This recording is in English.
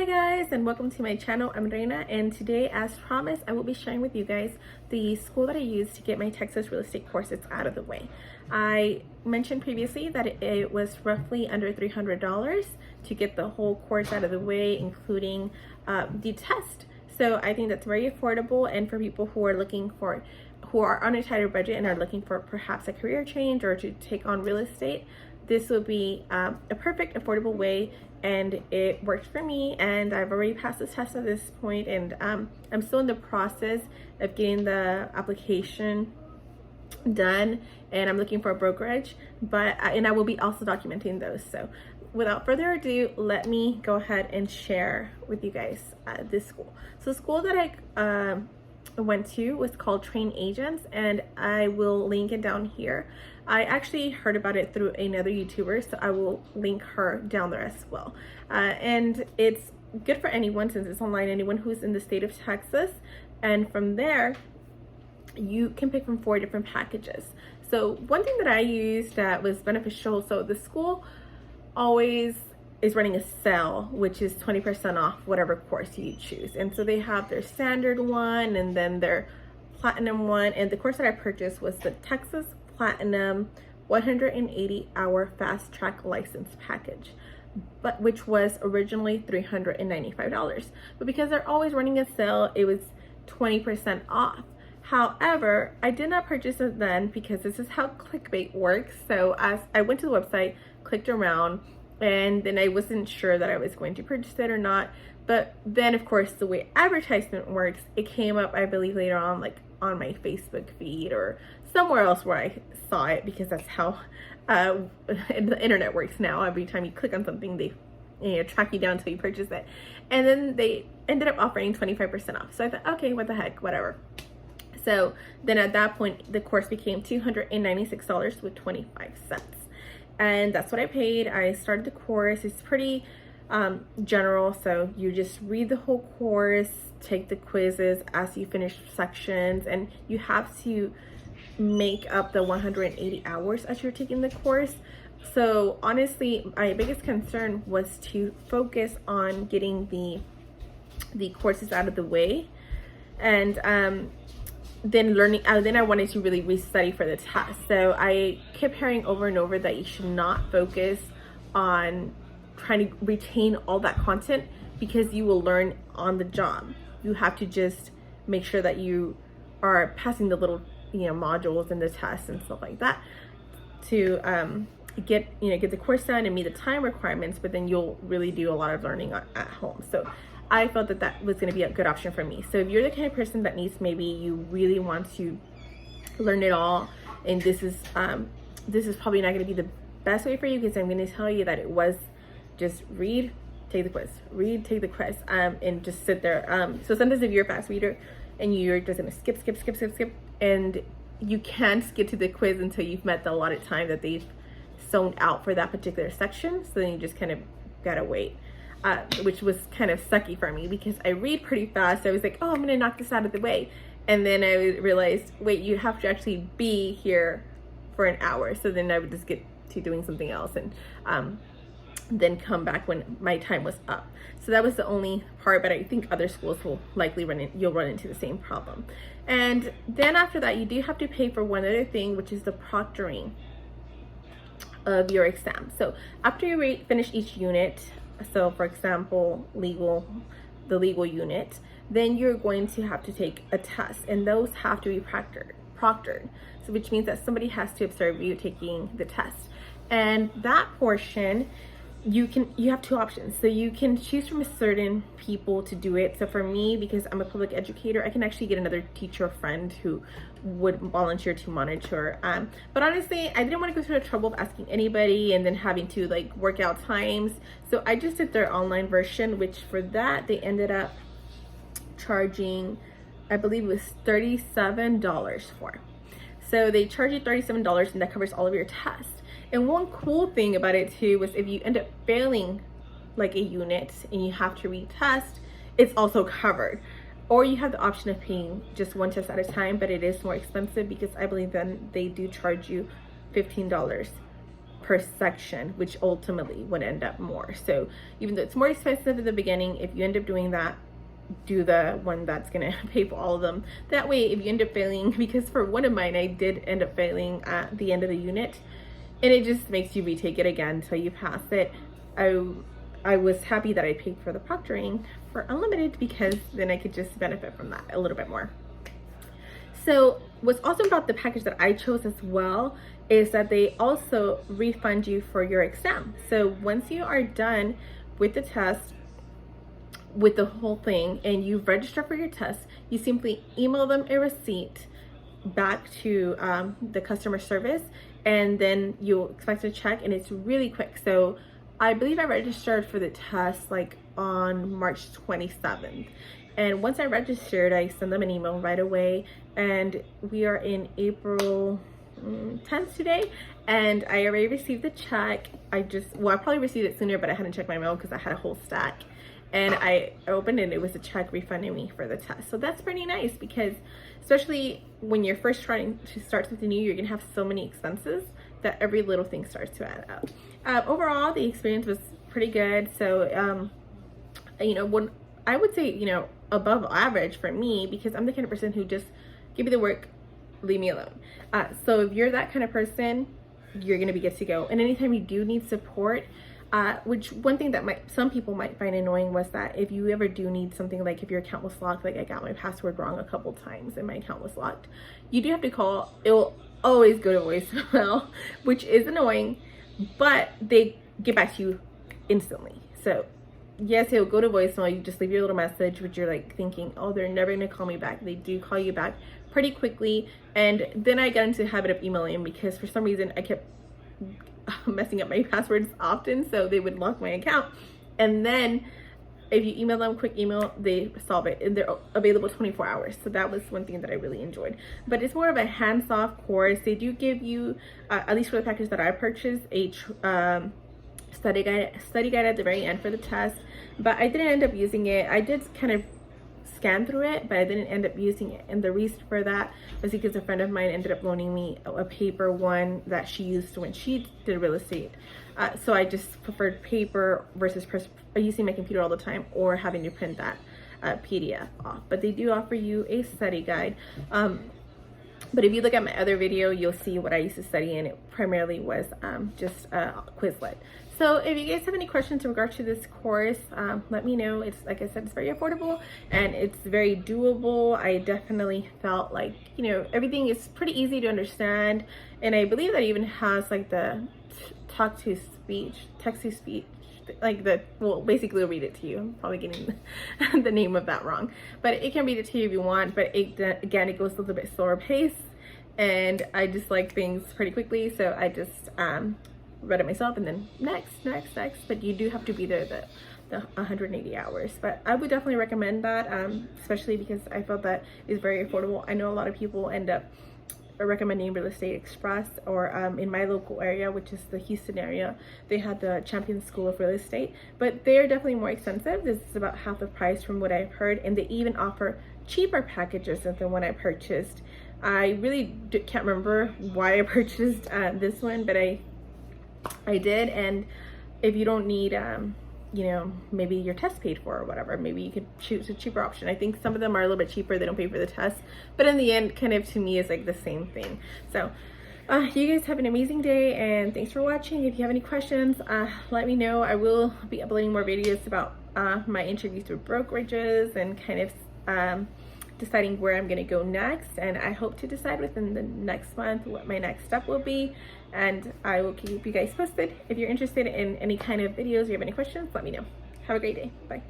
guys, and welcome to my channel. I'm Reina, and today, as promised, I will be sharing with you guys the school that I used to get my Texas real estate courses out of the way. I mentioned previously that it was roughly under $300 to get the whole course out of the way, including the test. So I think that's very affordable, and for people who are on a tighter budget and are looking for perhaps a career change or to take on real estate, this will be a perfect affordable way, and it worked for me, and I've already passed the test at this point, and I'm still in the process of getting the application done, and I'm looking for a brokerage, and I will be also documenting those. So without further ado, let me go ahead and share with you guys this school. So the school that I went to was called Train Agents, and I will link it down here. I actually heard about it through another YouTuber, so I will link her down there as well. And it's good for anyone, since it's online, anyone who's in the state of Texas. And from there, you can pick from 4 different packages. So one thing that I used that was beneficial, so the school always is running a sale, which is 20% off whatever course you choose. And so they have their standard one and then their platinum one. And the course that I purchased was the Texas Platinum 180-hour fast track license package, but which was originally $395. But because they're always running a sale, it was 20% off. However, I did not purchase it then because this is how clickbait works. So as I went to the website, clicked around, and then I wasn't sure that I was going to purchase it or not. But then, of course, the way advertisement works, it came up, I believe, later on, like on my Facebook feed or somewhere else where I saw it, because that's how the internet works now. Every time you click on something, they track you down until you purchase it. And then they ended up offering 25% off. So I thought, okay, what the heck, whatever. So then at that point, the course became $296 with 25 cents. And that's what I paid. I started the course. It's pretty general, so you just read the whole course, take the quizzes as you finish sections, and you have to make up the 180 hours as you're taking the course. So honestly, my biggest concern was to focus on getting the courses out of the way, and then I wanted to really restudy for the test. So I kept hearing over and over that you should not focus on trying to retain all that content, because you will learn on the job. You have to just make sure that you are passing the little modules and the tests and stuff like that to get the course done and meet the time requirements, but then you'll really do a lot of learning at home. So I felt that that was going to be a good option for me. So if you're the kind of person that needs, maybe you really want to learn it all, and this is probably not going to be the best way for you, because I'm going to tell you that it was just read, take the quiz, read, take the quiz, and just sit there. So sometimes if you're a fast reader and you're just going to skip, and you can't get to the quiz until you've met the allotted time that they've zoned out for that particular section. So then you just kind of gotta wait. Which was kind of sucky for me, because I read pretty fast. So I was like, oh, I'm gonna knock this out of the way. And then I realized, wait, you have to actually be here for an hour. So then I would just get to doing something else, and then come back when my time was up. So that was the only part, but I think other schools will likely you'll run into the same problem. And then after that, you do have to pay for one other thing, which is the proctoring of your exam. So after you finish each unit, so for example, the legal unit, then you're going to have to take a test, and those have to be proctored. So which means that somebody has to observe you taking the test. And that portion, you have 2 options. So you can choose from certain people to do it. So for me, because I'm a public educator, I can actually get another teacher or friend who would volunteer to monitor. But honestly, I didn't want to go through the trouble of asking anybody and then having to like work out times. So I just did their online version, which for that, they ended up charging, I believe it was $37 for. So they charge you $37, and that covers all of your tests. And one cool thing about it too was if you end up failing like a unit and you have to retest, it's also covered. Or you have the option of paying just one test at a time, but it is more expensive, because I believe then they do charge you $15 per section, which ultimately would end up more. So even though it's more expensive at the beginning, if you end up doing that, do the one that's gonna pay for all of them. That way, if you end up failing, because for one of mine, I did end up failing at the end of the unit, and it just makes you retake it again until you pass it. I was happy that I paid for the proctoring for unlimited, because then I could just benefit from that a little bit more. So what's awesome about the package that I chose as well is that they also refund you for your exam. So once you are done with the test, with the whole thing, and you register for your test, you simply email them a receipt back to the customer service, and then you'll expect a check, and it's really quick. So I believe I registered for the test like on March 27th. And once I registered, I sent them an email right away, and we are in April 10th today, and I already received the check. I probably received it sooner, but I hadn't checked my mail because I had a whole stack. And I opened it, and it was a check refunding me for the test. So that's pretty nice, because especially when you're first trying to start something new, you're gonna have so many expenses that every little thing starts to add up. Overall, the experience was pretty good. So, you know, when I would say, you know, above average for me, because I'm the kind of person who just give me the work, leave me alone. So if you're that kind of person, you're gonna be good to go. And anytime you do need support, which one thing that some people might find annoying was that if you ever do need something, like if your account was locked, like I got my password wrong a couple times and my account was locked, you do have to call. It will always go to voicemail, which is annoying, but they get back to you instantly. So yes, it'll go to voicemail. You just leave your little message, which you're like thinking, oh, they're never gonna call me back. They do call you back pretty quickly. And then I got into the habit of emailing, because for some reason I kept messing up my passwords often, so they would lock my account. And then if you email them, quick email, they solve it, and they're available 24 hours. So that was one thing that I really enjoyed. But it's more of a hands-off course. They do give you, at least for the package that I purchased, a study guide at the very end for the test, but I didn't end up using it. I did kind of scan through it, but I didn't end up using it. And the reason for that was because a friend of mine ended up loaning me a paper one that she used when she did real estate. So I just preferred paper versus using my computer all the time, or having to print that PDF off. But they do offer you a study guide. But if you look at my other video, you'll see what I used to study, and it primarily was just Quizlet. So if you guys have any questions in regard to this course, let me know. It's, like I said, it's very affordable and it's very doable. I definitely felt like, you know, everything is pretty easy to understand. And I believe that even has like the text-to-speech, like well, basically I'll read it to you. I'm probably getting the name of that wrong, but it can read it to you if you want. But again, it goes a little bit slower pace, and I just like things pretty quickly, so I just read it myself, and then next. But you do have to be there the 180 hours. But I would definitely recommend that, especially because I felt that it's very affordable. I know a lot of people end up recommending Real Estate Express, or in my local area, which is the Houston area, they had the Champion School of Real Estate, but they're definitely more expensive. This is about half the price from what I've heard, and they even offer cheaper packages than the one I purchased. I really can't remember why I purchased this one, but I did. And if you don't need you know, maybe your test paid for or whatever, maybe you could choose a cheaper option. I think some of them are a little bit cheaper, they don't pay for the test, but in the end, kind of to me, is like the same thing. So you guys have an amazing day, and thanks for watching. If you have any questions, let me know. I will be uploading more videos about my interviews with brokerages, and kind of deciding where I'm gonna go next. And I hope to decide within the next month what my next step will be, and I will keep you guys posted. If you're interested in any kind of videos or you have any questions, let me know. Have a great day. Bye.